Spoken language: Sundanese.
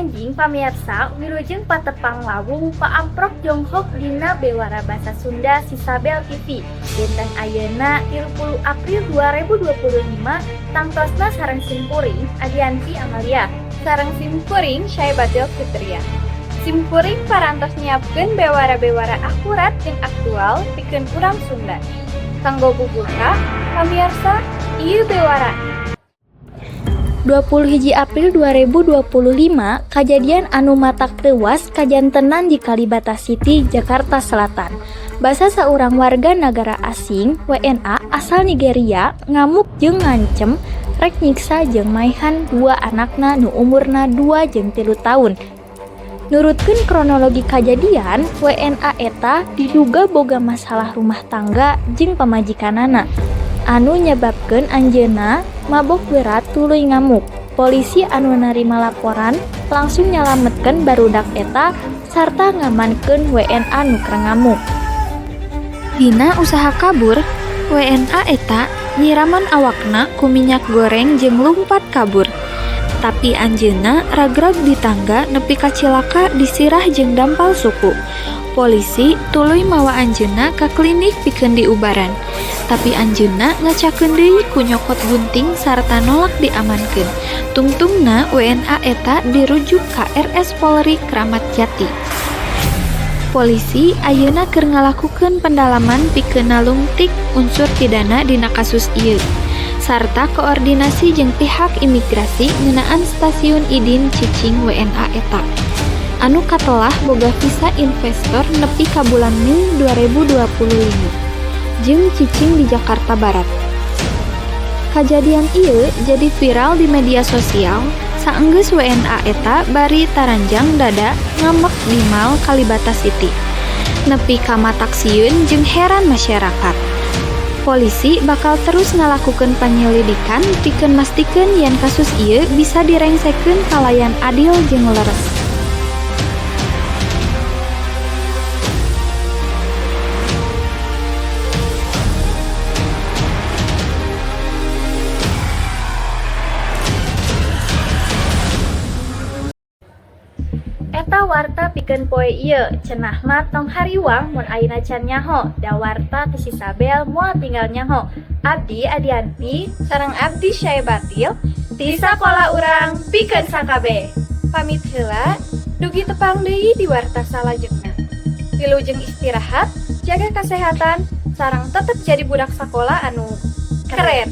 Anjing pamirsa wilujeng patepang lawung paamprok Jonghok dina bewara basa Sunda Sisabel TV dinten ayeuna 30 April 2025 tangtosna sareng simkuring Adianti Amalia sareng simkuring Syaibatil Fitria. Simkuring parantos nyiapkeun bewara-bewara akurat jeung aktual pikeun urang Sunda. Kanggo bubuka pamirsa ieu bewara 21 April 2025 kejadian anu matak tewas kajantenan di Kalibata City, Jakarta Selatan. Basa seorang warga negara asing WNA asal Nigeria ngamuk jeung ngancem rek nyiksa jeung maihan dua anakna nu umurna 2 jeung 3 tahun. Nurutkeun kronologi kejadian, WNA eta diduga boga masalah rumah tangga jeung pamajikanana anu nyebabkeun anjeunna mabok berat tuluy ngamuk. Polisi anu narima laporan langsung nyalametkeun barudak eta sarta ngamankeun WNA nu keur ngamuk. Dina usaha kabur, WNA eta nyiraman awakna ku minyak goreng jeung lumpat kabur. Tapi anjeunna ragrag di tangga nepi ka cilaka disirah jeung dampal suku. Polisi tuluy mawa anjeunna ka klinik pikeun diubaran. Tapi anjeunna ngacakeun deui ku nyokot gunting sarta nolak diamankeun. Tungtungna WNA eta dirujuk ka RS Polri Kramat Jati. Polisi ayeuna keur ngalakukeun pendalaman pikeun nalungtik unsur pidana dina kasus ieu. Sarta koordinasi jeung pihak imigrasi ngeunaan stasiun Idin Cicing WNA eta. Anu katelah boga visa investor nepi ka bulan Mei 2025. Jeung cicing di Jakarta Barat. Kejadian ieu jadi viral di media sosial saenggeus WNA eta bari taranjang dada ngamek di Mall Kalibata City. Nepi ka mataksieun jeung heran masyarakat. Polisi bakal terus ngalakukeun panyelidikan pikeun mastikeun yen kasus ieu bisa direngsekeun kalayan adil jeung leres. Eta warta pikeun poe ieu cenah mah tong hariwang mun ayeuna can nyaho da warta ti Sisabel moal tinggal nyaho. Abdi Adianti sareng abdi Syaibatil ti sakola urang pikeun sakabe. Pamit heula dugi tepang deui di warta salajengna. Wilujeng istirahat, jaga kesehatan sareng tetep jadi budak sakola anu keren.